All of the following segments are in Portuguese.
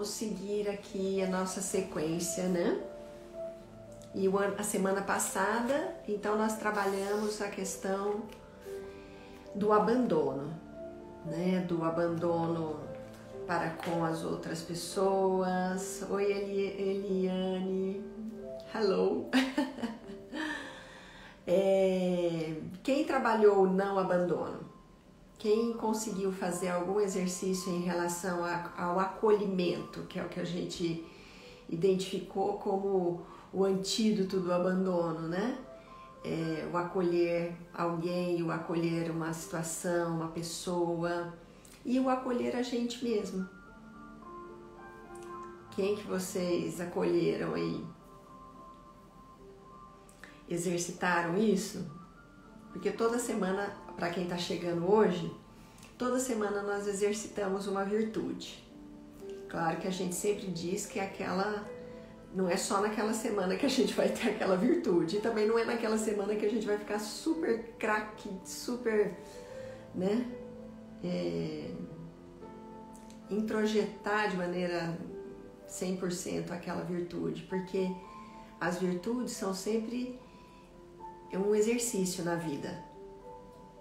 vamos seguir aqui a nossa sequência, né? E a semana passada, então, nós trabalhamos a questão do abandono, né? Do abandono para com as outras pessoas. Oi, Eliane. Hello. Quem trabalhou o não abandono? Quem conseguiu fazer algum exercício em relação ao acolhimento, que é o que a gente identificou como o antídoto do abandono, né? O acolher alguém, o acolher uma situação, uma pessoa e o acolher a gente mesmo. Quem que vocês acolheram aí? Exercitaram isso? Porque toda semana, para quem está chegando hoje, toda semana nós exercitamos uma virtude. Claro que a gente sempre diz que não é só naquela semana que a gente vai ter aquela virtude. E também não é naquela semana que a gente vai ficar super craque, super, né? Introjetar de maneira 100% aquela virtude. Porque as virtudes são sempre um exercício na vida.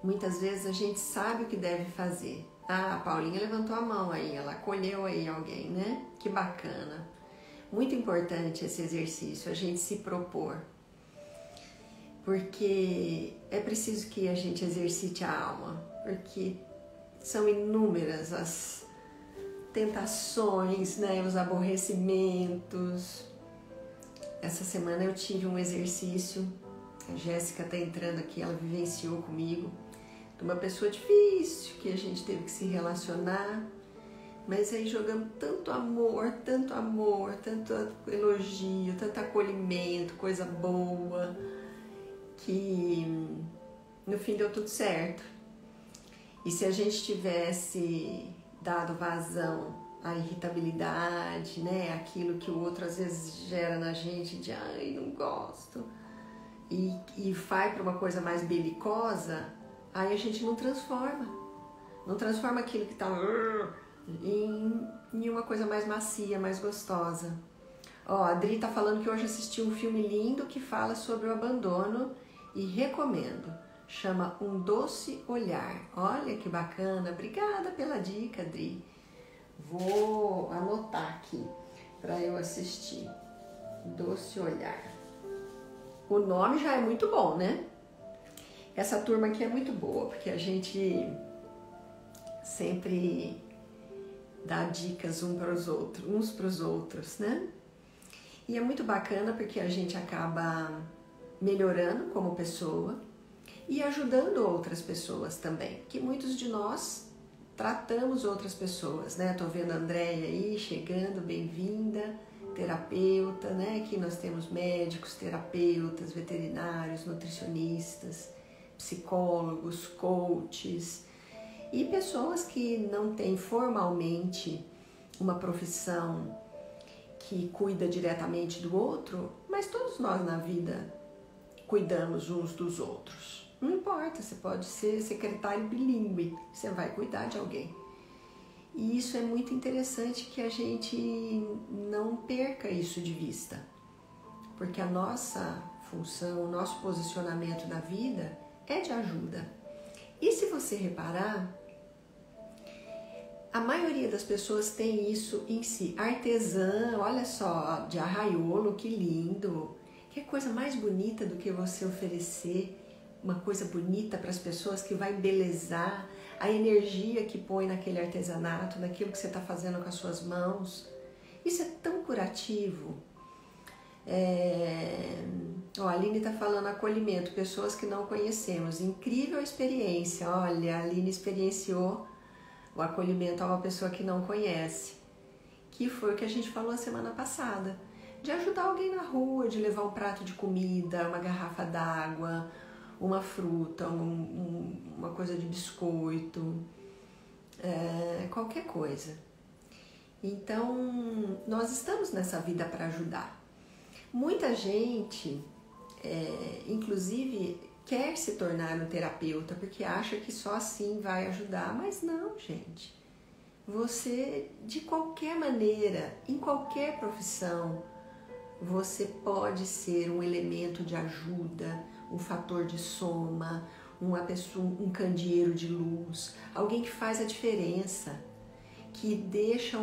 Muitas vezes a gente sabe o que deve fazer. Ah, a Paulinha levantou a mão aí, ela acolheu aí alguém, né? Que bacana. Muito importante esse exercício, a gente se propor. Porque é preciso que a gente exercite a alma, porque são inúmeras as tentações, né? Os aborrecimentos. Essa semana eu tive um exercício, a Jéssica está entrando aqui, ela vivenciou comigo, de uma pessoa difícil que a gente teve que se relacionar, mas aí jogamos tanto amor, tanto elogio, tanto acolhimento, coisa boa, que no fim deu tudo certo. E se a gente tivesse dado vazão à irritabilidade, né, aquilo que o outro às vezes gera na gente de ai, não gosto, e vai para uma coisa mais belicosa, aí a gente não transforma aquilo que está em uma coisa mais macia, mais gostosa. Ó, a Adri tá falando que hoje assistiu um filme lindo que fala sobre o abandono e recomendo. Chama Um Doce Olhar. Olha que bacana. Obrigada pela dica, Adri. Vou anotar aqui para eu assistir. Doce Olhar. O nome já é muito bom, né? Essa turma aqui é muito boa, porque a gente sempre dá dicas uns para os outros, né? E é muito bacana porque a gente acaba melhorando como pessoa e ajudando outras pessoas também, que muitos de nós tratamos outras pessoas, né? Tô vendo a Andréia aí chegando, bem-vinda, terapeuta, né? Aqui nós temos médicos, terapeutas, veterinários, nutricionistas, psicólogos, coaches e pessoas que não têm formalmente uma profissão que cuida diretamente do outro, mas todos nós na vida cuidamos uns dos outros. Não importa, você pode ser secretário bilíngue, você vai cuidar de alguém. E isso é muito interessante que a gente não perca isso de vista, porque a nossa função, o nosso posicionamento na vida é de ajuda. E se você reparar, a maioria das pessoas tem isso em si. Artesã, olha só, de arraiolo, que lindo. Que coisa mais bonita do que você oferecer uma coisa bonita para as pessoas que vai embelezar a energia que põe naquele artesanato, naquilo que você está fazendo com as suas mãos. Isso é tão curativo. A Aline está falando acolhimento, pessoas que não conhecemos. Incrível experiência. Olha, a Aline experienciou o acolhimento a uma pessoa que não conhece, que foi o que a gente falou a semana passada, de ajudar alguém na rua, de levar um prato de comida, uma garrafa d'água, uma fruta, uma coisa de biscoito, qualquer coisa. Então, nós estamos nessa vida para ajudar. Muita gente, inclusive, quer se tornar um terapeuta porque acha que só assim vai ajudar, mas não, gente. você, de qualquer maneira, em qualquer profissão, você pode ser um elemento de ajuda, um fator de soma, uma pessoa, um candeeiro de luz, alguém que faz a diferença, que deixa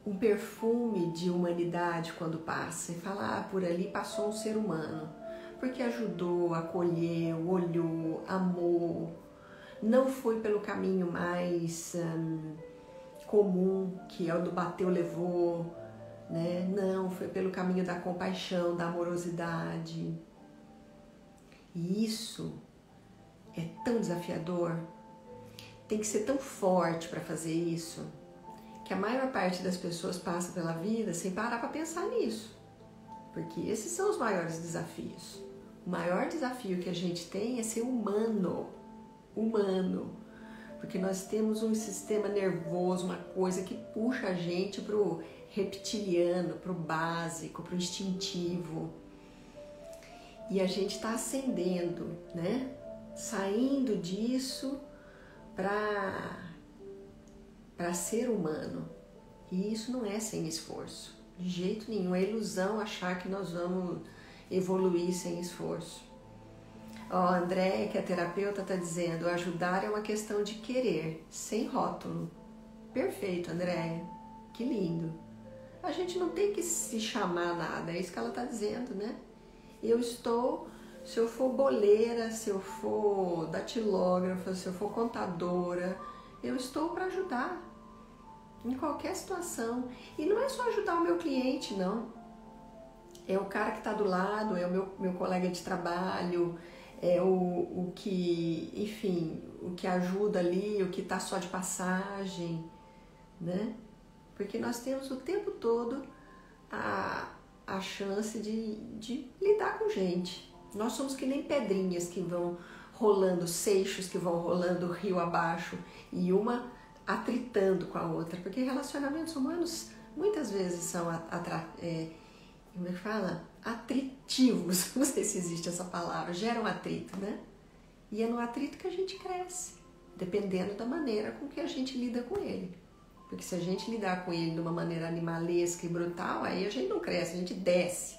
um perfume de humanidade quando passa e fala, ah, por ali passou um ser humano, porque ajudou, acolheu, olhou, amou, não foi pelo caminho mais comum, que é o do bateu, levou, né? Não, foi pelo caminho da compaixão, da amorosidade. E isso é tão desafiador, tem que ser tão forte para fazer isso, que a maior parte das pessoas passa pela vida sem parar para pensar nisso. Porque esses são os maiores desafios. O maior desafio que a gente tem é ser humano. Porque nós temos um sistema nervoso, uma coisa que puxa a gente pro reptiliano, pro básico, pro instintivo. E a gente está ascendendo, né? Saindo disso para ser humano. E isso não é sem esforço. De jeito nenhum. É ilusão achar que nós vamos evoluir sem esforço. Ó, a Andréia, que é terapeuta, está dizendo, ajudar é uma questão de querer, sem rótulo. Perfeito, Andréia. Que lindo. A gente não tem que se chamar nada, é isso que ela está dizendo, né? Eu estou, se eu for boleira, se eu for datilógrafa, se eu for contadora, eu estou para ajudar. Em qualquer situação. E não é só ajudar o meu cliente, não. É o cara que está do lado, é o meu colega de trabalho, é o que, enfim, o que ajuda ali, o que está só de passagem, né? Porque nós temos o tempo todo a chance de lidar com gente. Nós somos que nem pedrinhas que vão rolando, seixos que vão rolando rio abaixo e uma atritando com a outra, porque relacionamentos humanos muitas vezes são como é que fala? Atritivos, não sei se existe essa palavra, geram atrito, né? E é no atrito que a gente cresce, dependendo da maneira com que a gente lida com ele. Porque se a gente lidar com ele de uma maneira animalesca e brutal, aí a gente não cresce, a gente desce.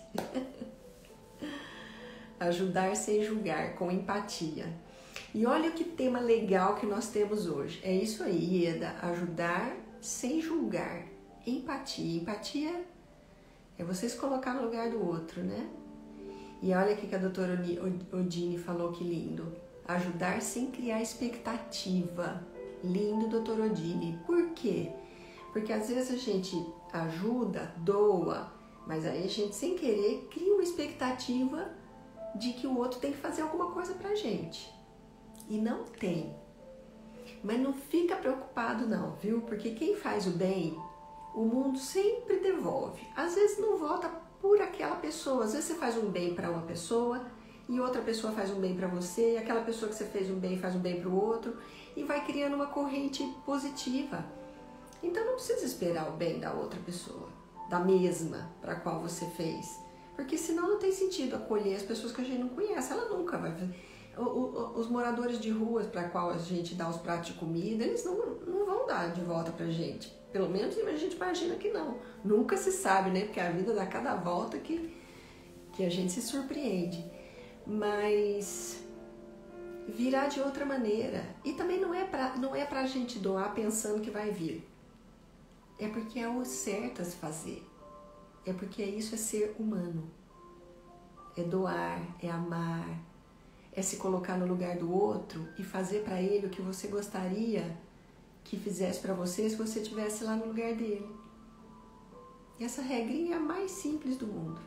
Ajudar sem julgar, com empatia. E olha que tema legal que nós temos hoje. É isso aí, Ieda, ajudar sem julgar. Empatia. Empatia é você se colocar no lugar do outro, né? E olha aqui que a doutora Odine falou, que lindo. Ajudar sem criar expectativa. Lindo, doutora Odine. Por quê? Porque às vezes a gente ajuda, doa, mas aí a gente sem querer cria uma expectativa de que o outro tem que fazer alguma coisa pra gente. E não tem. Mas não fica preocupado não, viu? Porque quem faz o bem, o mundo sempre devolve. Às vezes não volta por aquela pessoa. Às vezes você faz um bem para uma pessoa e outra pessoa faz um bem para você, e aquela pessoa que você fez um bem faz um bem para o outro, e vai criando uma corrente positiva. Então não precisa esperar o bem da outra pessoa, da mesma para a qual você fez. Porque senão não tem sentido acolher as pessoas que a gente não conhece. Ela nunca vai fazer. Os moradores de ruas para qual a gente dá os pratos de comida, eles não vão dar de volta pra gente. Pelo menos a gente imagina que não. Nunca se sabe, né? Porque a vida dá cada volta que a gente se surpreende. Mas virá de outra maneira. E também não é pra gente doar pensando que vai vir. É porque é o certo a se fazer. É porque isso é ser humano. É doar, é amar, é se colocar no lugar do outro e fazer para ele o que você gostaria que fizesse para você se você estivesse lá no lugar dele. E essa regrinha é a mais simples do mundo.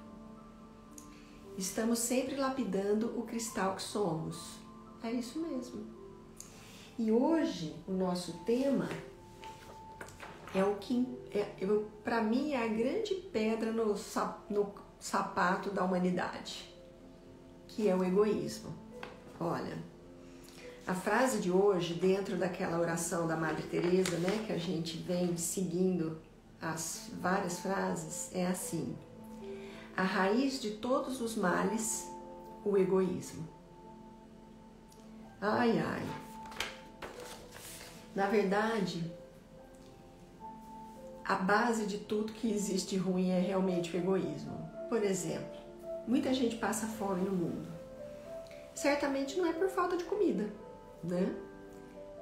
Estamos sempre lapidando o cristal que somos. É isso mesmo. E hoje o nosso tema é o que, para mim, é a grande pedra no sapato da humanidade, que é o egoísmo. Olha, a frase de hoje, dentro daquela oração da Madre Teresa, né, que a gente vem seguindo as várias frases, é assim: a raiz de todos os males, o egoísmo. Ai, ai. Na verdade, a base de tudo que existe de ruim é realmente o egoísmo. Por exemplo, muita gente passa fome no mundo. Certamente não é por falta de comida, né?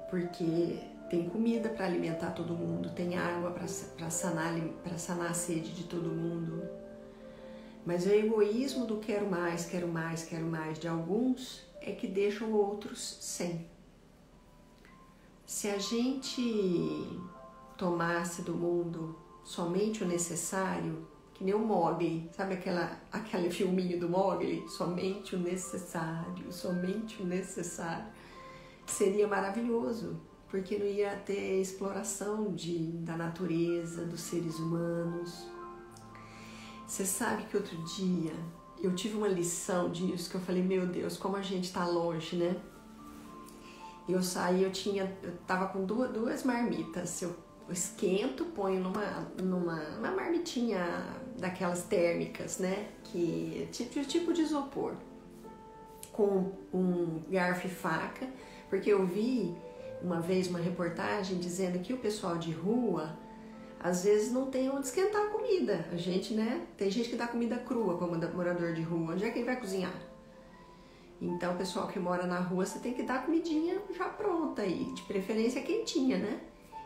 Porque tem comida para alimentar todo mundo, tem água para sanar a sede de todo mundo. Mas o egoísmo do quero mais, quero mais, quero mais de alguns é que deixam outros sem. Se a gente tomasse do mundo somente o necessário, que nem o Mowgli, sabe aquele filminho do Mowgli? Somente o necessário, somente o necessário. Seria maravilhoso, porque não ia ter exploração da natureza, dos seres humanos. Você sabe que outro dia eu tive uma lição disso, que eu falei, meu Deus, como a gente tá longe, né? Eu saí, eu tava com duas marmitas, eu esquento, ponho numa marmitinha daquelas térmicas, né? Que tipo de isopor, com um garfo e faca, porque eu vi uma vez uma reportagem dizendo que o pessoal de rua às vezes não tem onde esquentar a comida. A gente, né? Tem gente que dá comida crua como morador de rua. Onde é que ele vai cozinhar? Então, o pessoal que mora na rua, você tem que dar comidinha já pronta aí, de preferência quentinha, né?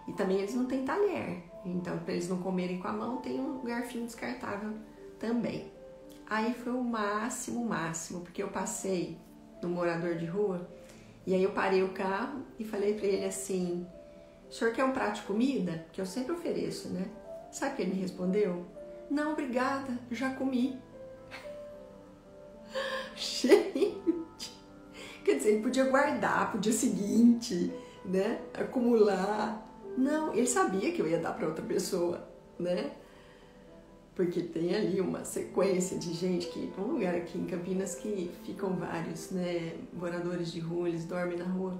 E também eles não têm talher. Então, para eles não comerem com a mão, tem um garfinho descartável também. Aí foi o máximo, porque eu passei no morador de rua e aí eu parei o carro e falei para ele assim: o senhor quer um prato de comida? Que eu sempre ofereço, né? Sabe o que ele me respondeu? Não, obrigada, já comi. Gente, quer dizer, ele podia guardar pro dia seguinte, né? Acumular. Não, ele sabia que eu ia dar para outra pessoa, né? Porque tem ali uma sequência de gente que, um lugar aqui em Campinas que ficam vários, né? Moradores de rua, eles dormem na rua.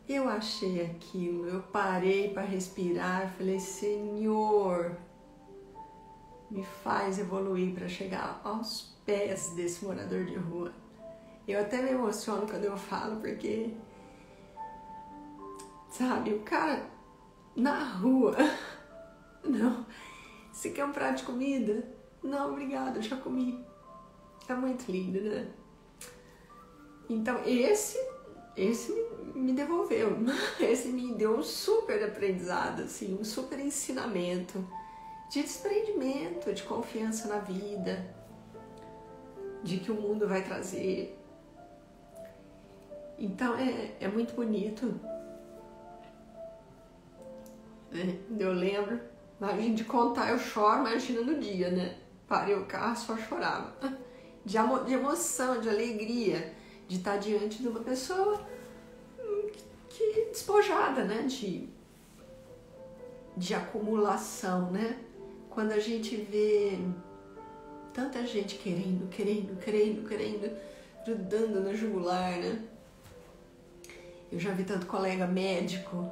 Eu achei aquilo, eu parei para respirar, falei, Senhor, me faz evoluir para chegar aos pés desse morador de rua. Eu até me emociono quando eu falo, porque, sabe, o cara na rua, não, você quer um prato de comida? Não, obrigada, eu já comi. Tá muito lindo, né? Então, esse me devolveu, esse me deu um super aprendizado, assim, um super ensinamento de desprendimento, de confiança na vida, de que o mundo vai trazer. Então é muito bonito. Eu lembro, além de contar, eu choro, imagina no dia, né? Parei o carro, só chorava. De emoção, de alegria, de estar diante de uma pessoa que despojada, né? De acumulação, né? Quando a gente vê tanta gente querendo, grudando no jugular, né? Eu já vi tanto colega médico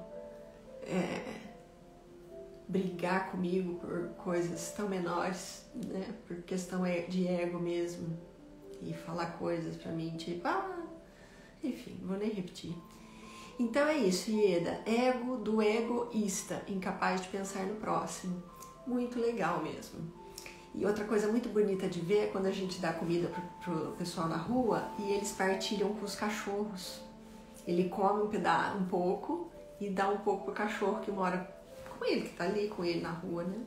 brigar comigo por coisas tão menores, né? Por questão de ego mesmo. E falar coisas pra mim, tipo, enfim, não vou nem repetir. Então é isso, Ieda. Ego do egoísta, incapaz de pensar no próximo. Muito legal mesmo. E outra coisa muito bonita de ver é quando a gente dá comida pro pessoal na rua e eles partilham com os cachorros. Ele come um pouco e dá um pouco pro cachorro que mora com ele, que tá ali com ele na rua, né?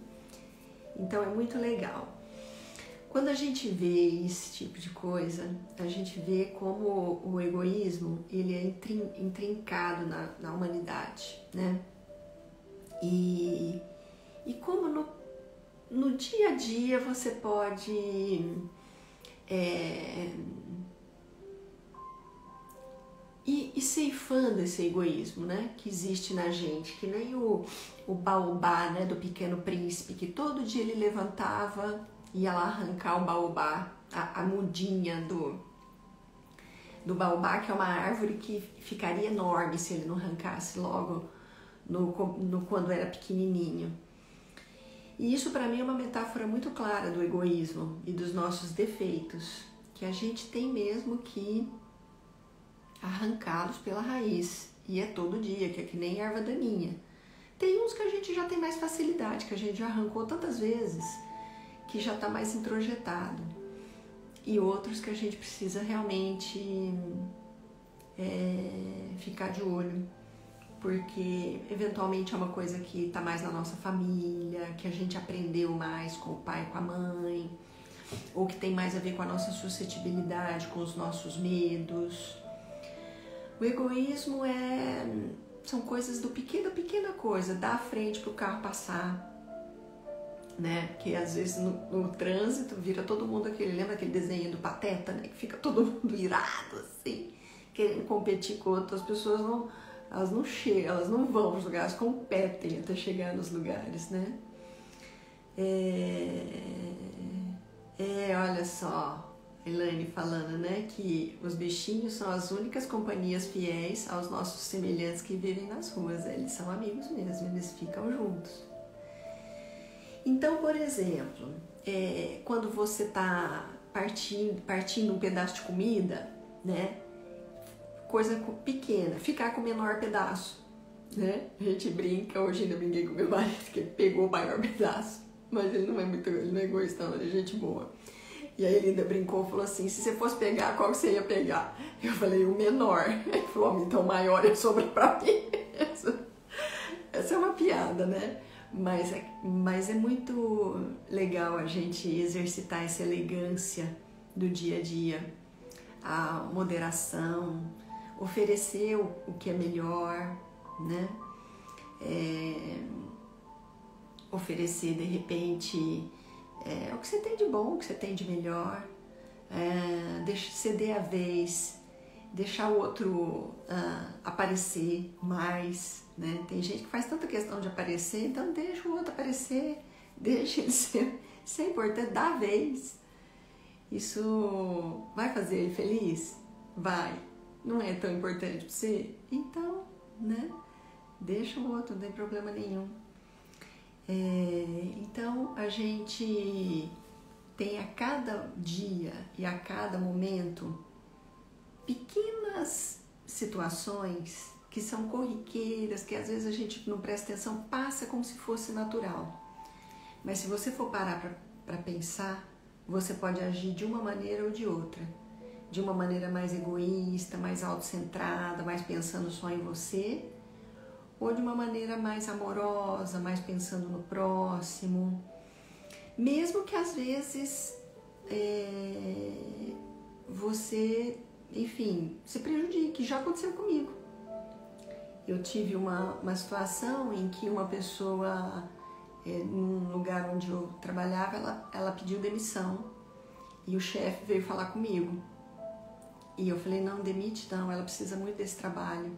Então é muito legal. Quando a gente vê esse tipo de coisa, a gente vê como o egoísmo ele é intrincado na humanidade, né? E como no dia a dia você pode ir ceifando esse egoísmo, né? Que existe na gente, que nem o baobá, né? Do Pequeno Príncipe, que todo dia ele levantava, ia lá arrancar o baobá, a mudinha do baobá, que é uma árvore que ficaria enorme se ele não arrancasse logo quando era pequenininho. E isso para mim é uma metáfora muito clara do egoísmo e dos nossos defeitos, que a gente tem mesmo que arrancá-los pela raiz. E é todo dia, que é que nem erva daninha. Tem uns que a gente já tem mais facilidade, que a gente já arrancou tantas vezes, que já está mais introjetado. E outros que a gente precisa realmente ficar de olho, porque eventualmente é uma coisa que está mais na nossa família, que a gente aprendeu mais com o pai e com a mãe, ou que tem mais a ver com a nossa suscetibilidade, com os nossos medos. O egoísmo são coisas da pequena coisa, dar a frente para o carro passar, né? Porque às vezes no trânsito vira todo mundo lembra aquele desenho do Pateta, né? Que fica todo mundo irado, assim, querendo competir com outras pessoas. Elas não chegam, elas não vão para os lugares, competem até chegar nos lugares, né? Olha só, Elaine falando, né, que os bichinhos são as únicas companhias fiéis aos nossos semelhantes que vivem nas ruas. Eles são amigos mesmo, eles ficam juntos. Então, por exemplo, quando você está partindo um pedaço de comida, né, coisa pequena, ficar com o menor pedaço, né? A gente brinca, hoje ainda brinquei com meu marido, que ele pegou o maior pedaço, mas ele não é egoísta, não, ele é gente boa. E aí ele ainda brincou, falou assim, se você fosse pegar, qual que você ia pegar? Eu falei, o menor. Ele falou, então o maior ia sobrar pra mim. Essa é uma piada, né? Mas é muito legal a gente exercitar essa elegância do dia a dia, a moderação, oferecer o que é melhor, né? Oferecer, de repente, o que você tem de bom, o que você tem de melhor, ceder a vez, deixar o outro aparecer mais, né? Tem gente que faz tanta questão de aparecer, então deixa o outro aparecer, deixa ele ser importante, dá a vez. Isso vai fazer ele feliz? Vai. Não é tão importante para você? Então, né? Deixa o outro, não tem problema nenhum. Então, a gente tem a cada dia e a cada momento pequenas situações que são corriqueiras, que às vezes a gente não presta atenção, passa como se fosse natural. Mas se você for parar para pensar, você pode agir de uma maneira ou de outra. De uma maneira mais egoísta, mais autocentrada, mais pensando só em você, ou de uma maneira mais amorosa, mais pensando no próximo. Mesmo que às vezes você, enfim, se prejudique. Já aconteceu comigo. Eu tive uma situação em que uma pessoa, num lugar onde eu trabalhava, ela pediu demissão. E o chefe veio falar comigo. E eu falei, não, demite não, ela precisa muito desse trabalho.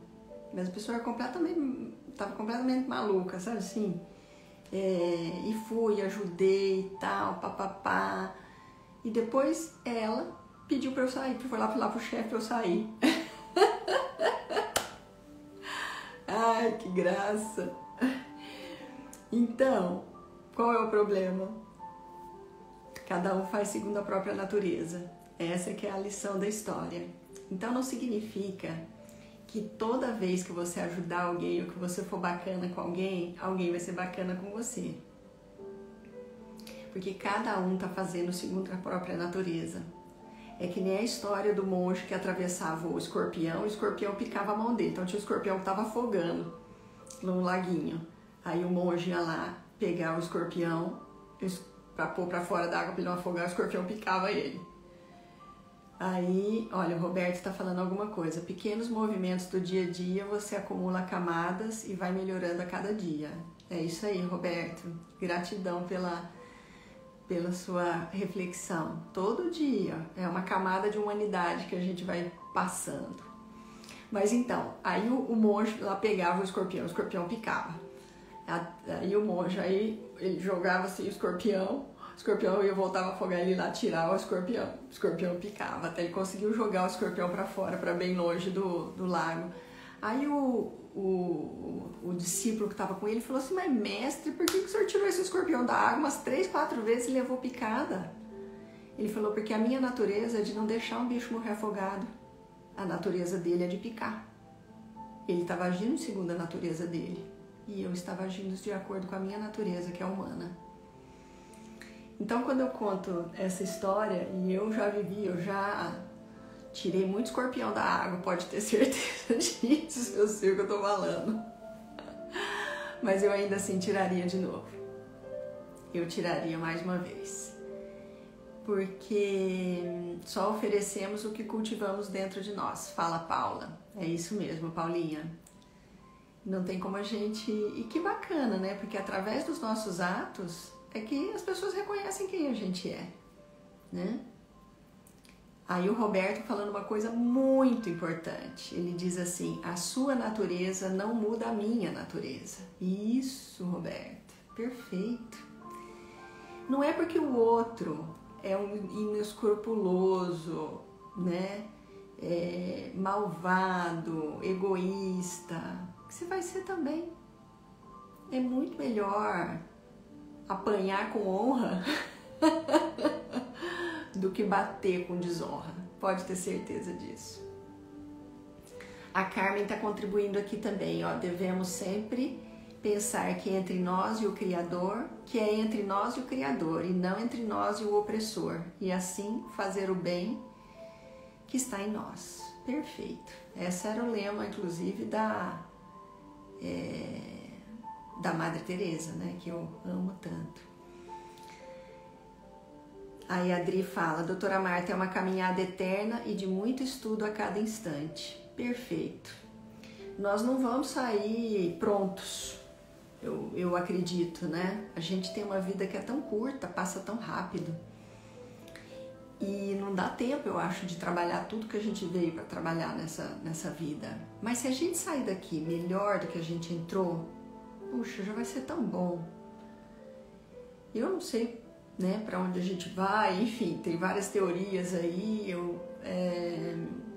Mas a pessoa estava completamente maluca, sabe assim? E fui, ajudei e tal, papapá. E depois ela pediu para eu sair, foi lá pro chefe para eu sair. Ai, que graça! Então, qual é o problema? Cada um faz segundo a própria natureza. Essa que é a lição da história. Então não significa que toda vez que você ajudar alguém ou que você for bacana com alguém, alguém vai ser bacana com você. Porque cada um está fazendo segundo a própria natureza. É que nem a história do monge que atravessava o escorpião picava a mão dele. Então tinha o escorpião que estava afogando num laguinho. Aí o monge ia lá pegar o escorpião para pôr para fora da água para ele não afogar, o escorpião picava ele. Aí, olha, o Roberto está falando alguma coisa. Pequenos movimentos do dia a dia, você acumula camadas e vai melhorando a cada dia. É isso aí, Roberto. Gratidão pela sua reflexão. Todo dia é uma camada de humanidade que a gente vai passando. Mas então, aí o monge lá pegava o escorpião picava. Aí o monge, ele jogava assim o escorpião ia voltava a afogar ele lá, tirava o escorpião picava, até ele conseguiu jogar o escorpião para fora, para bem longe do lago. Aí o discípulo que estava com ele falou assim, mas mestre, por que o senhor tirou esse escorpião da água umas 3, 4 vezes e levou picada? Ele falou, porque a minha natureza é de não deixar um bicho morrer afogado, a natureza dele é de picar. Ele estava agindo segundo a natureza dele. e eu estava agindo de acordo com a minha natureza, que é humana. Então, quando eu conto essa história, e eu já vivi, eu já tirei muito escorpião da água, pode ter certeza disso, eu sei o que eu tô falando. Mas eu ainda assim tiraria de novo. Eu tiraria mais uma vez. Porque só oferecemos o que cultivamos dentro de nós. Fala, Paula. É isso mesmo, Paulinha. Não tem como a gente... E que bacana, né? Porque através dos nossos atos é que as pessoas reconhecem quem a gente é, né? Aí o Roberto falando uma coisa muito importante. Ele diz assim, a sua natureza não muda a minha natureza. Isso, Roberto. Perfeito. Não é porque o outro é um inescrupuloso, né? Malvado, egoísta, que você vai ser também. É muito melhor apanhar com honra do que bater com desonra. Pode ter certeza disso. A Carmen está contribuindo aqui também, ó. Devemos sempre pensar que entre nós e o Criador, que é entre nós e o Criador, e não entre nós e o opressor, e assim fazer o bem que está em nós. Perfeito. Esse era o lema, inclusive, da Madre Teresa, né? Que eu amo tanto. Aí a Adri fala, doutora Marta, é uma caminhada eterna e de muito estudo a cada instante. Perfeito. Nós não vamos sair prontos, eu acredito, né? A gente tem uma vida que é tão curta, passa tão rápido. E não dá tempo, eu acho, de trabalhar tudo que a gente veio para trabalhar nessa vida. Mas se a gente sair daqui melhor do que a gente entrou, puxa, já vai ser tão bom. Eu não sei, né, para onde a gente vai, enfim, tem várias teorias aí,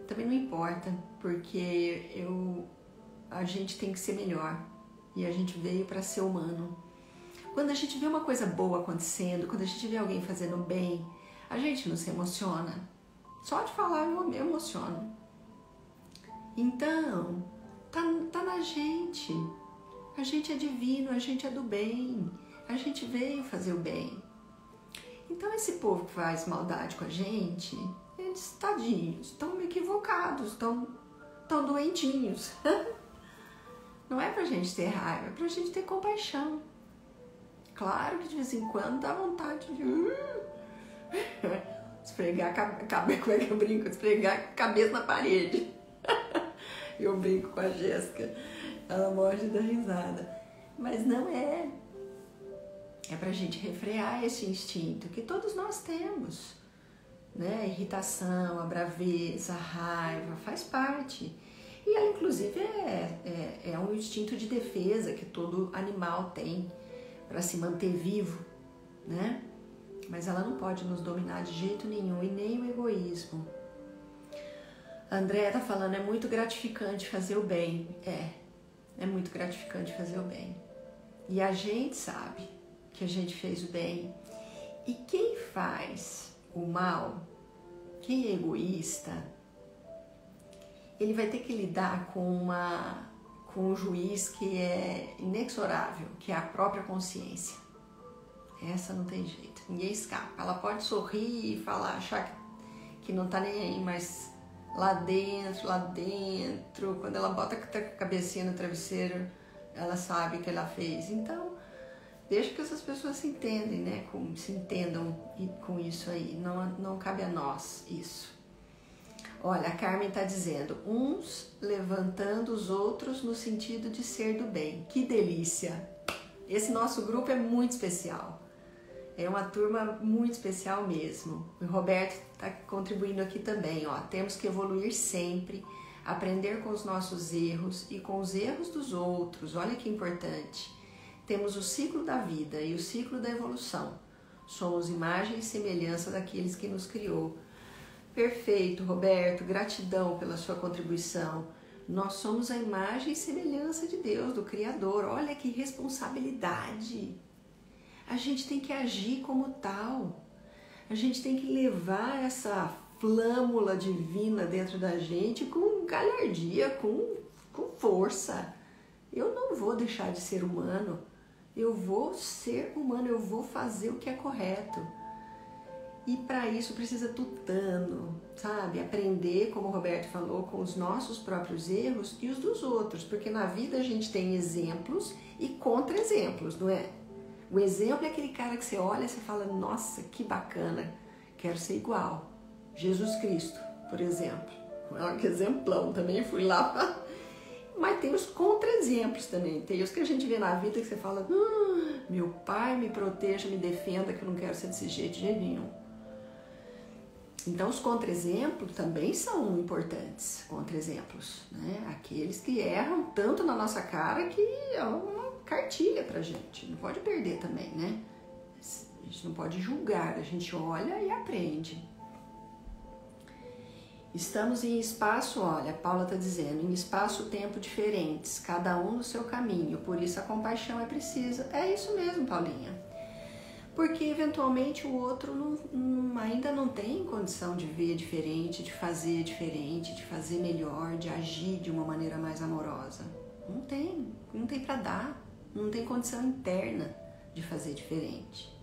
também não importa, porque a gente tem que ser melhor e a gente veio para ser humano. Quando a gente vê uma coisa boa acontecendo, quando a gente vê alguém fazendo bem, a gente não se emociona. Só de falar eu me emociono. Então, tá na gente. A gente é divino, a gente é do bem, a gente veio fazer o bem. Então esse povo que faz maldade com a gente, eles, tadinhos, estão equivocados, estão doentinhos. Não é pra gente ter raiva, é pra gente ter compaixão. Claro que de vez em quando dá vontade de esfregar como é que eu brinco? Esfregar a cabeça na parede. Eu brinco com a Jéssica, ela morre de dar risada. Mas não é. É pra gente refrear esse instinto que todos nós temos, né? A irritação, a braveza, a raiva, faz parte. E ela, inclusive, é um instinto de defesa que todo animal tem para se manter vivo, né? Mas ela não pode nos dominar de jeito nenhum, e nem o egoísmo. A Andréa tá falando, é muito gratificante fazer o bem. É muito gratificante fazer o bem. E a gente sabe que a gente fez o bem. E quem faz o mal, quem é egoísta, ele vai ter que lidar com um juiz que é inexorável, que é a própria consciência. Essa não tem jeito, ninguém escapa. Ela pode sorrir e falar, achar que não tá nem aí, mas lá dentro, quando ela bota a cabecinha no travesseiro, ela sabe o que ela fez. Então, deixa que essas pessoas se entendem, né? Se entendam com isso aí. Não cabe a nós isso. Olha, a Carmen está dizendo, uns levantando os outros no sentido de ser do bem. Que delícia! Esse nosso grupo é muito especial. É uma turma muito especial mesmo. O Roberto está contribuindo aqui também, ó. Temos que evoluir sempre, aprender com os nossos erros e com os erros dos outros. Olha que importante. Temos o ciclo da vida e o ciclo da evolução. Somos imagem e semelhança daqueles que nos criou. Perfeito, Roberto. Gratidão pela sua contribuição. Nós somos a imagem e semelhança de Deus, do Criador. Olha que responsabilidade. A gente tem que agir como tal. A gente tem que levar essa flâmula divina dentro da gente com galhardia, com força. Eu não vou deixar de ser humano. Eu vou ser humano, eu vou fazer o que é correto. E para isso precisa tutano, sabe? Aprender, como o Roberto falou, com os nossos próprios erros e os dos outros. Porque na vida a gente tem exemplos e contra-exemplos, não é? O exemplo é aquele cara que você olha e você fala, nossa, que bacana, quero ser igual. Jesus Cristo, por exemplo. Que exemplão, também fui lá. Mas tem os contra-exemplos também. Tem os que a gente vê na vida que você fala, meu pai me proteja, me defenda, que eu não quero ser desse jeito de jeito nenhum. Então os contra-exemplos também são importantes, contra-exemplos, né? Aqueles que erram tanto na nossa cara que é uma cartilha pra gente, não pode perder também, né? A gente não pode julgar, a gente olha e aprende. Estamos em espaço, olha, a Paula está dizendo, em espaço-tempo diferentes, cada um no seu caminho, por isso a compaixão é precisa. É isso mesmo, Paulinha. Porque eventualmente o outro ainda não tem condição de ver diferente, de fazer melhor, de agir de uma maneira mais amorosa. Não tem para dar, não tem condição interna de fazer diferente.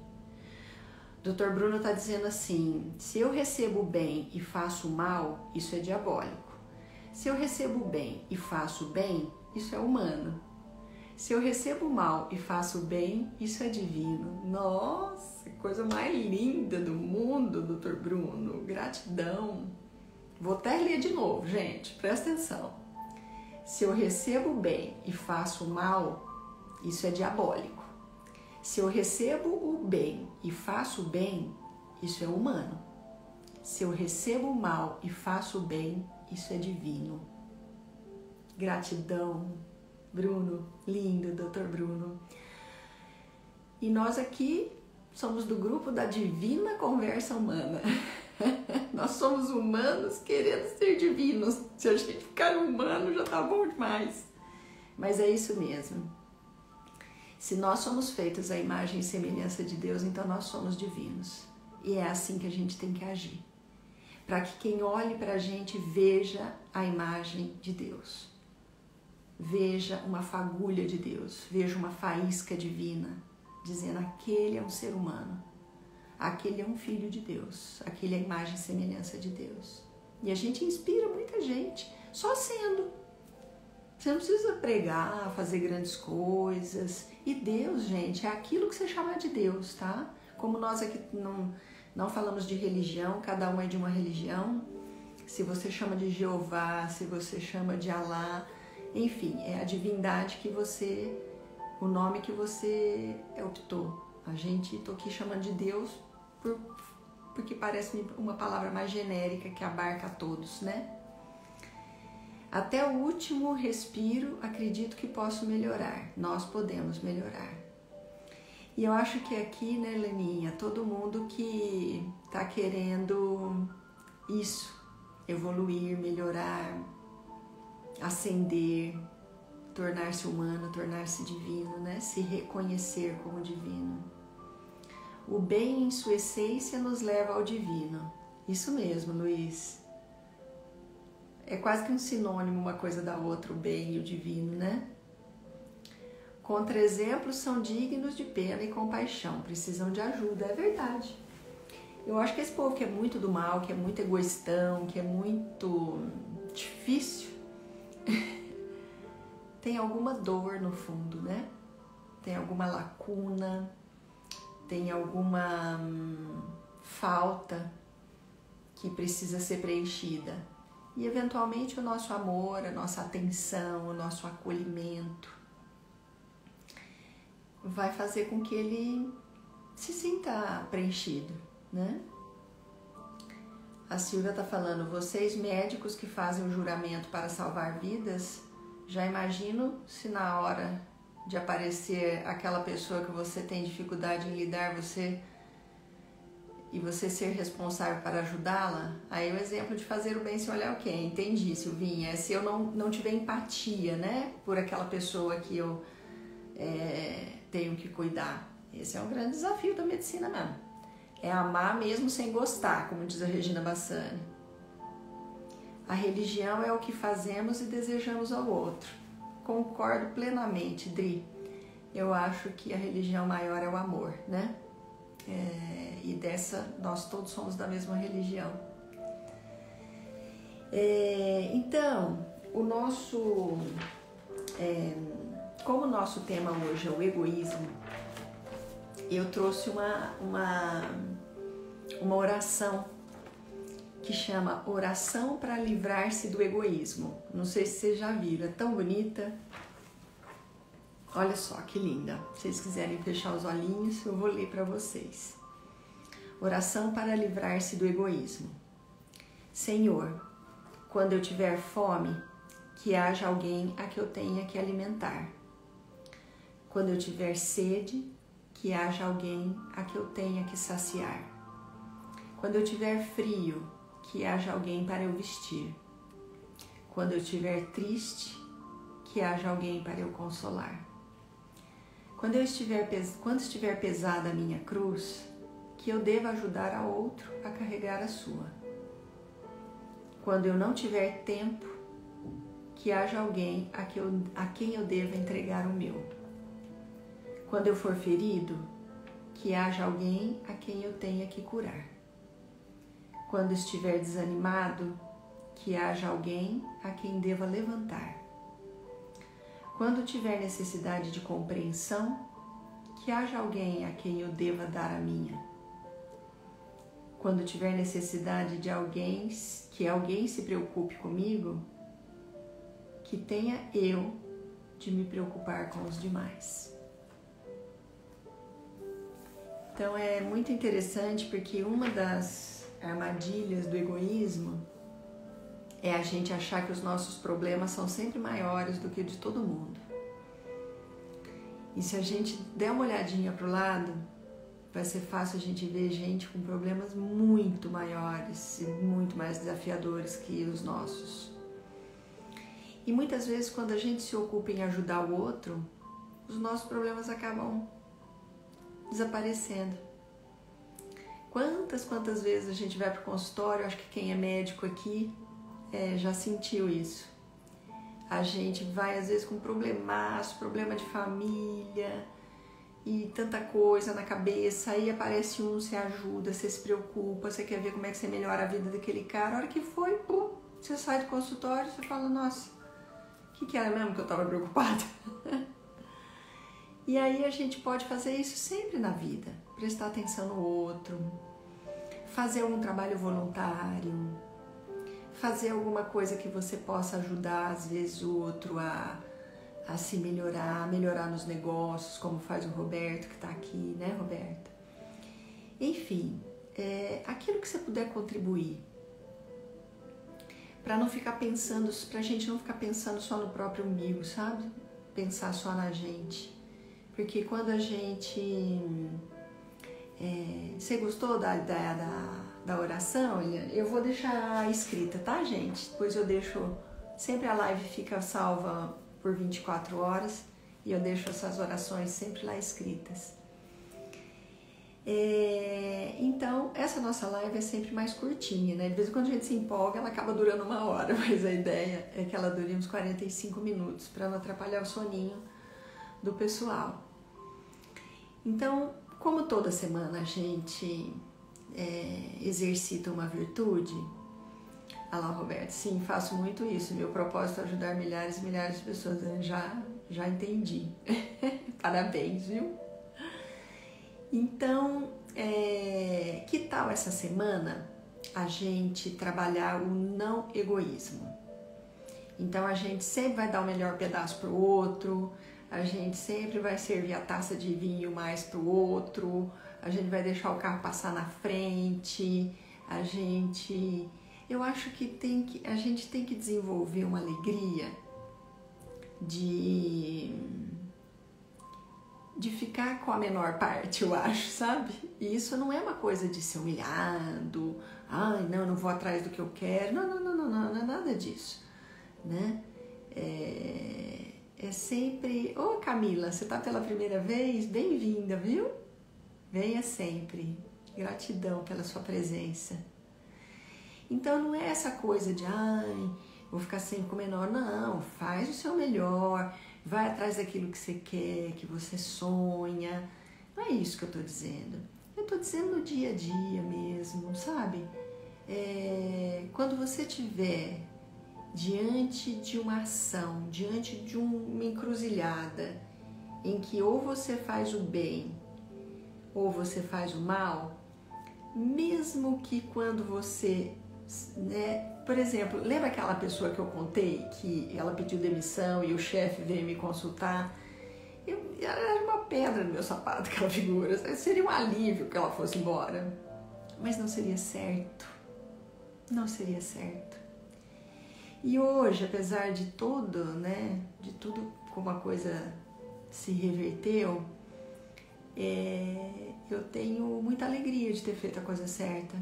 Dr. Bruno está dizendo assim, se eu recebo o bem e faço o mal, isso é diabólico. Se eu recebo o bem e faço o bem, isso é humano. Se eu recebo o mal e faço o bem, isso é divino. Nossa, que coisa mais linda do mundo, Dr. Bruno. Gratidão. Vou até ler de novo, gente. Presta atenção. Se eu recebo o bem e faço o mal, isso é diabólico. Se eu recebo o bem e faço o bem, isso é humano. Se eu recebo o mal e faço o bem, isso é divino. Gratidão. Bruno, lindo, Dr. Bruno. E nós aqui somos do grupo da Divina Conversa Humana. Nós somos humanos querendo ser divinos. Se a gente ficar humano já tá bom demais. Mas é isso mesmo. Se nós somos feitos à imagem e semelhança de Deus, então nós somos divinos. E é assim que a gente tem que agir. Para que quem olhe para a gente veja a imagem de Deus. Veja uma fagulha de Deus, veja uma faísca divina, dizendo aquele é um ser humano, aquele é um filho de Deus, aquele é a imagem e semelhança de Deus. E a gente inspira muita gente, só sendo. Você não precisa pregar, fazer grandes coisas. E Deus, gente, é aquilo que você chama de Deus, tá? Como nós aqui não falamos de religião, cada um é de uma religião. Se você chama de Jeová, se você chama de Alá, enfim, é a divindade que você, o nome que você optou. A gente tô aqui chamando de Deus porque parece uma palavra mais genérica que abarca a todos, né? Até o último respiro, acredito que posso melhorar. Nós podemos melhorar. E eu acho que aqui, né, Leninha, todo mundo que tá querendo isso, evoluir, melhorar, ascender, tornar-se humano, tornar-se divino, né? Se reconhecer como divino. O bem em sua essência nos leva ao divino. Isso mesmo, Luiz. É quase que um sinônimo uma coisa da outra, o bem e o divino, né? Contra-exemplos são dignos de pena e compaixão, precisam de ajuda, é verdade. Eu acho que esse povo que é muito do mal, que é muito egoístão, que é muito difícil, tem alguma dor no fundo, né? Tem alguma lacuna, tem alguma falta que precisa ser preenchida. E eventualmente o nosso amor, a nossa atenção, o nosso acolhimento vai fazer com que ele se sinta preenchido, né? A Silvia está falando, vocês médicos que fazem o juramento para salvar vidas, já imagino se na hora de aparecer aquela pessoa que você tem dificuldade em lidar, você ser responsável para ajudá-la. Aí o exemplo de fazer o bem sem olhar o quê? Entendi, Silvinha. Se eu não tiver empatia, né, por aquela pessoa que eu tenho que cuidar. Esse é um grande desafio da medicina mesmo. É amar mesmo sem gostar, como diz a Regina Bassani. A religião é o que fazemos e desejamos ao outro. concordo plenamente, Dri. Eu acho que a religião maior é o amor, né? E nós todos somos da mesma religião. Então, como o nosso tema hoje é o egoísmo, eu trouxe uma oração que chama Oração para Livrar-se do Egoísmo. Não sei se vocês já viram, é tão bonita. Olha só que linda. Se vocês quiserem fechar os olhinhos, eu vou ler para vocês. Oração para livrar-se do egoísmo. Senhor, quando eu tiver fome, que haja alguém a que eu tenha que alimentar. Quando eu tiver sede, que haja alguém a que eu tenha que saciar. Quando eu tiver frio, que haja alguém para eu vestir. Quando eu estiver triste, que haja alguém para eu consolar. Quando estiver pesada a minha cruz, que eu deva ajudar a outro a carregar a sua. Quando eu não tiver tempo, que haja alguém a quem eu deva entregar o meu. Quando eu for ferido, que haja alguém a quem eu tenha que curar. Quando estiver desanimado, que haja alguém a quem deva levantar. Quando tiver necessidade de compreensão, que haja alguém a quem eu deva dar a minha. Quando tiver necessidade que alguém se preocupe comigo, que tenha eu de me preocupar com os demais. Então é muito interessante porque uma das armadilhas do egoísmo é a gente achar que os nossos problemas são sempre maiores do que o de todo mundo. E se a gente der uma olhadinha para o lado, vai ser fácil a gente ver gente com problemas muito maiores e muito mais desafiadores que os nossos. E muitas vezes quando a gente se ocupa em ajudar o outro, os nossos problemas acabam desaparecendo. Quantas vezes a gente vai para o consultório, acho que quem é médico aqui já sentiu isso. A gente vai às vezes com problemaço, problema de família e tanta coisa na cabeça, aí aparece um, você ajuda, você se preocupa, você quer ver como é que você melhora a vida daquele cara. A hora que foi, pum, você sai do consultório e você fala, nossa, o que era mesmo que eu estava preocupada? E aí a gente pode fazer isso sempre na vida, prestar atenção no outro, fazer um trabalho voluntário, fazer alguma coisa que você possa ajudar, às vezes, o outro a se melhorar nos negócios, como faz o Roberto, que está aqui, né, Roberto? Enfim, aquilo que você puder contribuir, para não ficar pensando, para a gente não ficar pensando só no próprio umbigo, sabe? Pensar só na gente. Porque quando a gente... você gostou da oração? Eu vou deixar escrita, tá, gente? Depois eu deixo... Sempre a live fica salva por 24 horas e eu deixo essas orações sempre lá escritas. Então, essa nossa live é sempre mais curtinha, né? De vez em quando a gente se empolga, ela acaba durando 1 hora, mas a ideia é que ela dure uns 45 minutos para não atrapalhar o soninho do pessoal. Então, como toda semana a gente exercita uma virtude, olha lá, Roberto, sim, faço muito isso, meu propósito é ajudar milhares e milhares de pessoas, eu já entendi. Parabéns, viu? Então, que tal essa semana a gente trabalhar o não egoísmo? Então a gente sempre vai dar o melhor pedaço pro outro, a gente sempre vai servir a taça de vinho mais pro outro, a gente vai deixar o carro passar na frente, eu acho que a gente tem que desenvolver uma alegria de ficar com a menor parte, eu acho, sabe? E isso não é uma coisa de ser humilhado, ai, não vou atrás do que eu quero, não é nada disso, né? É sempre... Ô Camila, você tá pela primeira vez? Bem-vinda, viu? Venha sempre. Gratidão pela sua presença. Então não é essa coisa de, ai, vou ficar sempre com o menor. Não, faz o seu melhor, vai atrás daquilo que você quer, que você sonha. Não é isso que eu tô dizendo. Eu tô dizendo no dia a dia mesmo, sabe? Quando você tiver diante de uma ação, diante de uma encruzilhada, em que ou você faz o bem ou você faz o mal, mesmo que quando você, por exemplo, lembra aquela pessoa que eu contei que ela pediu demissão e o chefe veio me consultar? Era uma pedra no meu sapato aquela figura, seria um alívio que ela fosse embora, mas não seria certo, não seria certo. E hoje, apesar de tudo, de tudo como a coisa se reverteu, eu tenho muita alegria de ter feito a coisa certa.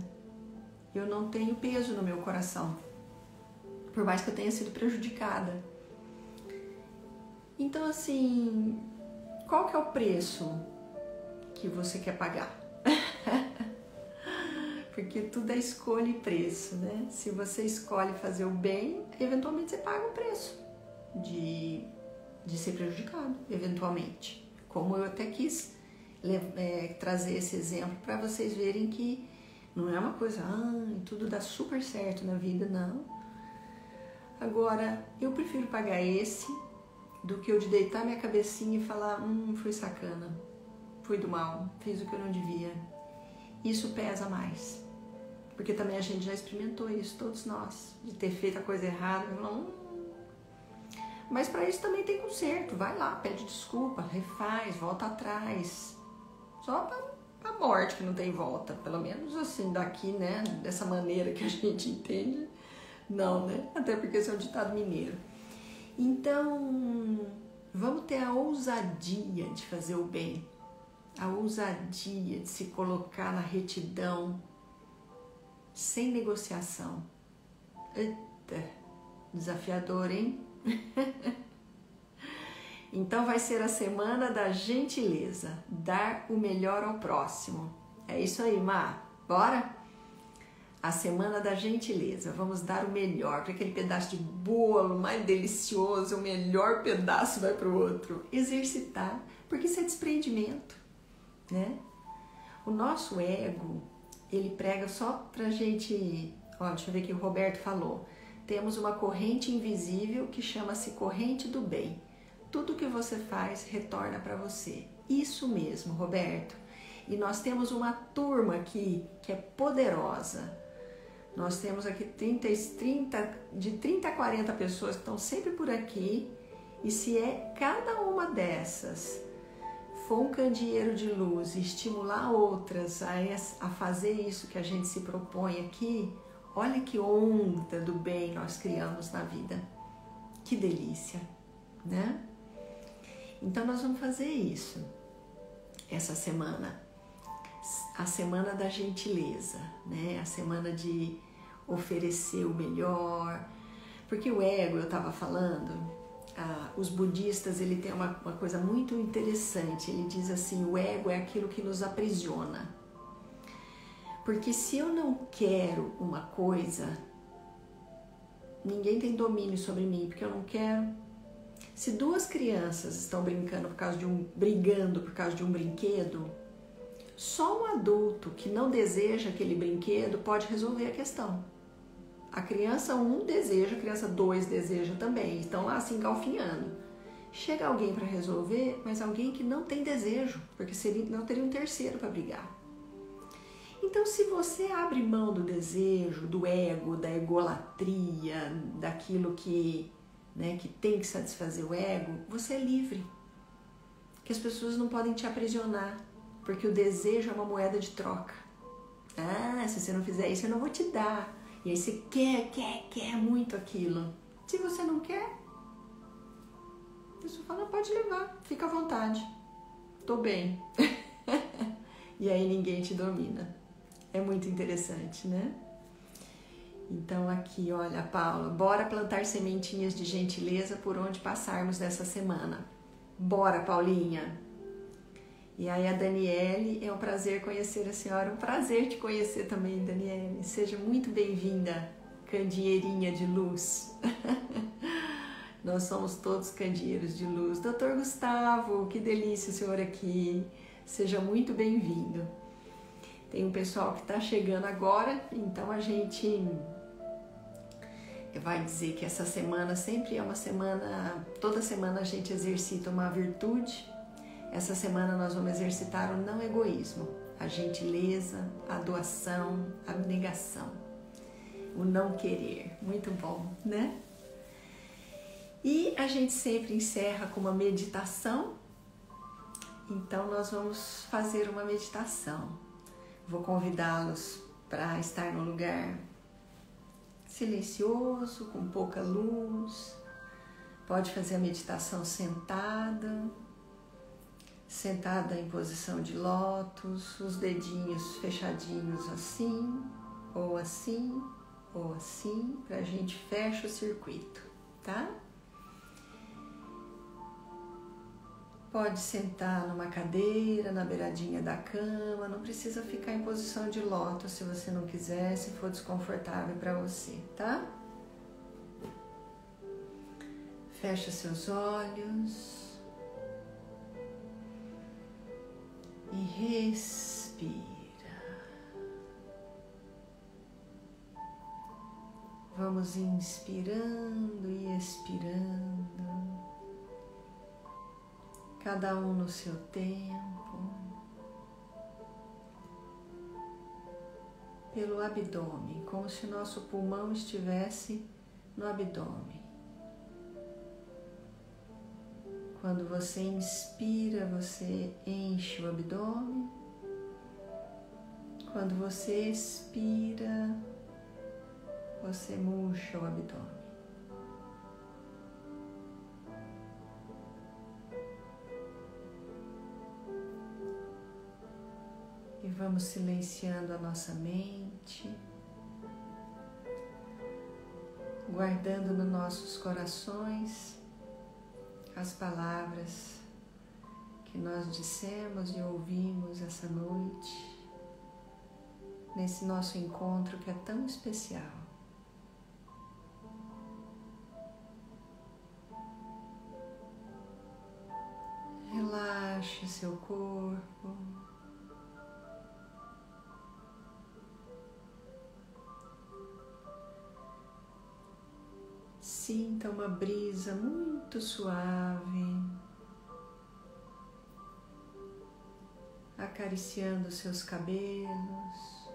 Eu não tenho peso no meu coração, por mais que eu tenha sido prejudicada. Então, assim, qual que é o preço que você quer pagar? Porque tudo é escolha e preço, né? Se você escolhe fazer o bem, eventualmente você paga o preço de ser prejudicado, eventualmente. Como eu até quis trazer esse exemplo para vocês verem que não é uma coisa, tudo dá super certo na vida, não. Agora, eu prefiro pagar esse do que eu de deitar minha cabecinha e falar, fui sacana, fui do mal, fiz o que eu não devia. Isso pesa mais. Porque também a gente já experimentou isso, todos nós, de ter feito a coisa errada. Mas para isso também tem conserto. Vai lá, pede desculpa, refaz, volta atrás. Só para a morte que não tem volta. Pelo menos assim, daqui, né? Dessa maneira que a gente entende. Não, né? Até porque esse é um ditado mineiro. Então, vamos ter a ousadia de fazer o bem. A ousadia de se colocar na retidão, sem negociação. Eita, desafiador, hein? Então vai ser a semana da gentileza, dar o melhor ao próximo. É isso aí, Má, bora? A semana da gentileza, vamos dar o melhor, para aquele pedaço de bolo mais delicioso, o melhor pedaço vai para o outro. Exercitar, porque isso é desprendimento, né? O nosso ego, ele prega só pra gente, deixa eu ver o que o Roberto falou. Temos uma corrente invisível que chama-se corrente do bem. Tudo que você faz retorna para você. Isso mesmo, Roberto. E nós temos uma turma aqui que é poderosa. Nós temos aqui de 30 a 40 pessoas que estão sempre por aqui. E se cada uma dessas for um candeeiro de luz e estimular outras a fazer isso que a gente se propõe aqui, olha que onda do bem nós criamos na vida. Que delícia, né? Então nós vamos fazer isso essa semana. A semana da gentileza, né? A semana de oferecer o melhor. Porque o ego, eu estava falando, os budistas, ele tem uma coisa muito interessante. Ele diz assim, o ego é aquilo que nos aprisiona. Porque se eu não quero uma coisa, ninguém tem domínio sobre mim, porque eu não quero. Se duas crianças estão brigando por causa de um brinquedo, só um adulto que não deseja aquele brinquedo pode resolver a questão. A criança 1 deseja, a criança 2 deseja também, estão lá se engalfinhando. Chega alguém para resolver, mas alguém que não tem desejo, porque não teria um terceiro para brigar. Então, se você abre mão do desejo, do ego, da egolatria, daquilo que tem que satisfazer o ego, você é livre. Que as pessoas não podem te aprisionar, porque o desejo é uma moeda de troca. Se você não fizer isso, eu não vou te dar. E aí você quer muito aquilo. Se você não quer, a pessoa fala, pode levar, fica à vontade. Tô bem. E aí ninguém te domina. É muito interessante, né? Então aqui, olha, Paula, bora plantar sementinhas de gentileza por onde passarmos nessa semana. Bora, Paulinha! E aí a Daniele, é um prazer conhecer a senhora, um prazer te conhecer também, Daniele. Seja muito bem-vinda, candeeirinha de luz. Nós somos todos candeeiros de luz. Doutor Gustavo, que delícia o senhor aqui. Seja muito bem-vindo. Tem um pessoal que está chegando agora, então a gente vai dizer que essa semana sempre é uma semana, toda semana a gente exercita uma virtude. Essa semana nós vamos exercitar o não egoísmo, a gentileza, a doação, a abnegação, o não querer. Muito bom, né? E a gente sempre encerra com uma meditação. Então nós vamos fazer uma meditação. Vou convidá-los para estar num lugar silencioso, com pouca luz. Pode fazer a meditação sentada em posição de lótus, os dedinhos fechadinhos assim, ou assim, ou assim, para a gente fechar o circuito, tá? Pode sentar numa cadeira, na beiradinha da cama, não precisa ficar em posição de lótus se você não quiser, se for desconfortável para você, tá? Fecha seus olhos e respira. Vamos inspirando e expirando. Cada um no seu tempo, pelo abdômen, como se nosso pulmão estivesse no abdômen. Quando você inspira, você enche o abdômen. Quando você expira, você murcha o abdômen. E vamos silenciando a nossa mente, guardando nos nossos corações as palavras que nós dissemos e ouvimos essa noite, nesse nosso encontro que é tão especial. Relaxe seu corpo. Sinta uma brisa muito suave, acariciando seus cabelos.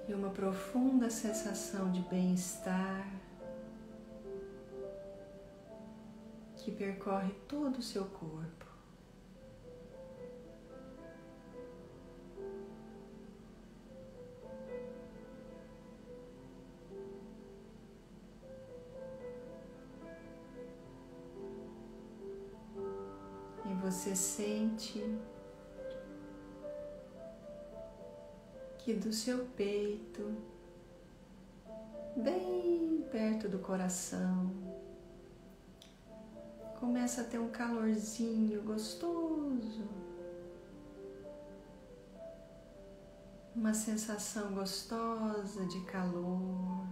E uma profunda sensação de bem-estar que percorre todo o seu corpo. Você sente que do seu peito, bem perto do coração, começa a ter um calorzinho gostoso, uma sensação gostosa de calor,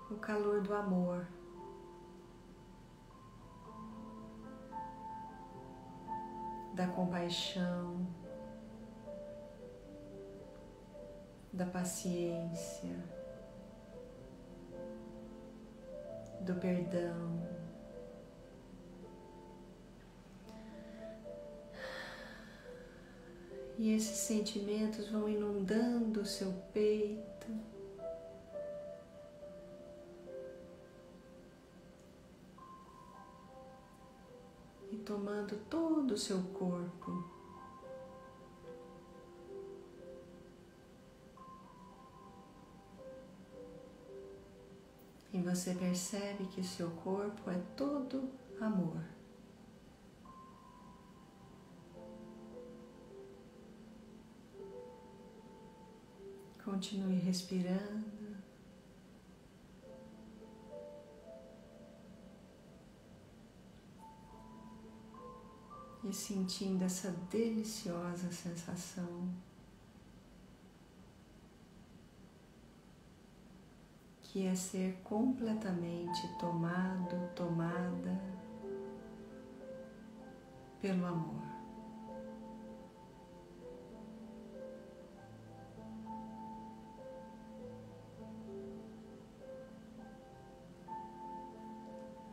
o calor do amor. Da compaixão, da paciência, do perdão. E esses sentimentos vão inundando o seu peito, e tomando todo o seu corpo. E você percebe que o seu corpo é todo amor. Continue respirando. sentindo essa deliciosa sensação que é ser completamente tomado, tomada pelo amor.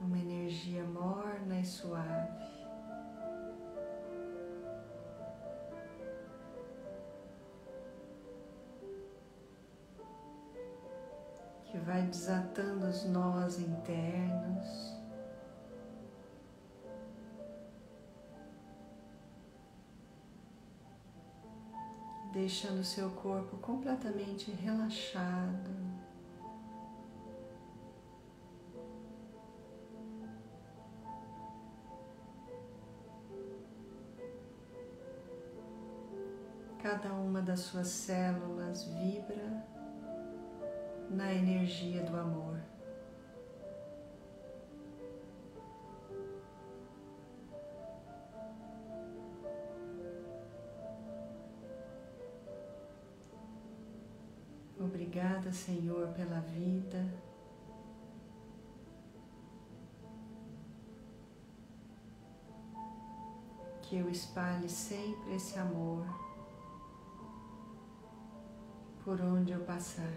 Uma energia morna e suave. Que vai desatando os nós internos. Deixando o seu corpo completamente relaxado. Cada uma das suas células vibra na energia do amor. Obrigada, Senhor, pela vida. Que eu espalhe sempre esse amor por onde eu passar.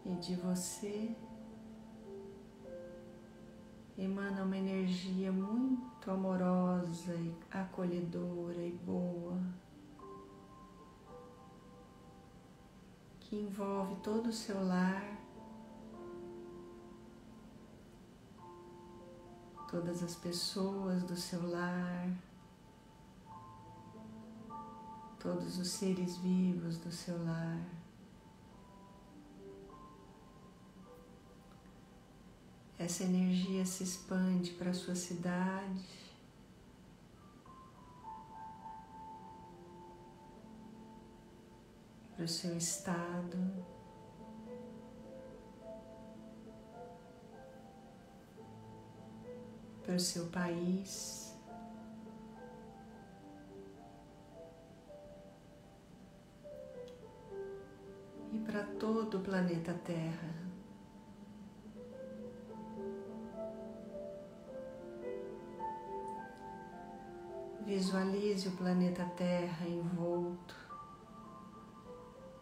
E de você emana uma energia muito amorosa e acolhedora e boa, que envolve todo o seu lar, todas as pessoas do seu lar, todos os seres vivos do seu lar. Essa energia se expande para a sua cidade, para o seu estado, para o seu país, e para todo o planeta Terra. Visualize o planeta Terra envolto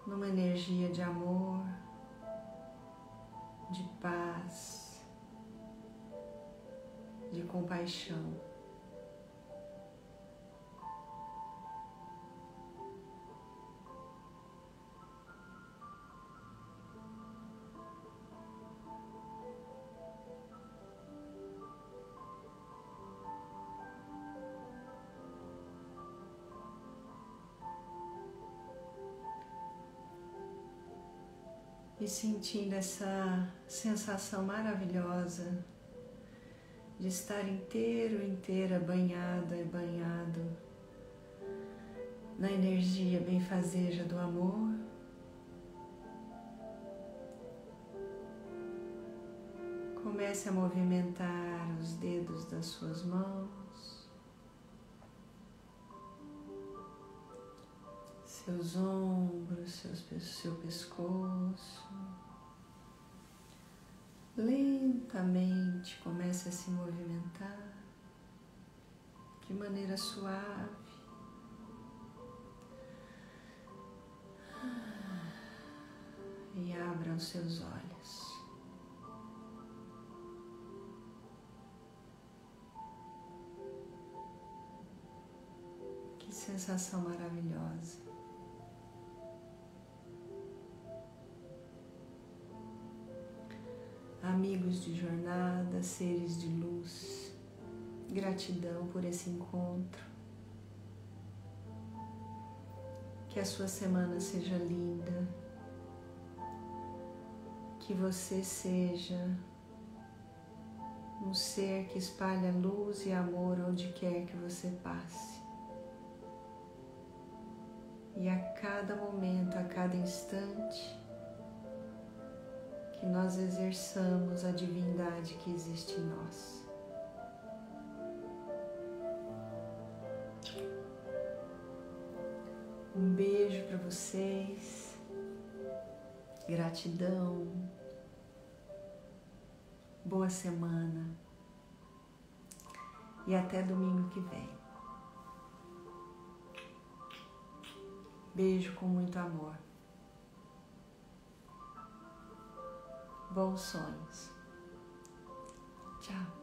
numa energia de amor, de paz, de compaixão. E sentindo essa sensação maravilhosa de estar inteiro, inteira banhada e banhado na energia benfazeja do amor, comece a movimentar os dedos das suas mãos, seus ombros, seu pescoço. Lentamente comece a se movimentar de maneira suave. E abra os seus olhos. Que sensação maravilhosa. Amigos de jornada, seres de luz, gratidão por esse encontro. Que a sua semana seja linda. que você seja um ser que espalha luz e amor onde quer que você passe. E a cada momento, a cada instante, que nós exerçamos a divindade que existe em nós. Um beijo para vocês, gratidão, boa semana e até domingo que vem. Beijo com muito amor. Bons sonhos. Tchau.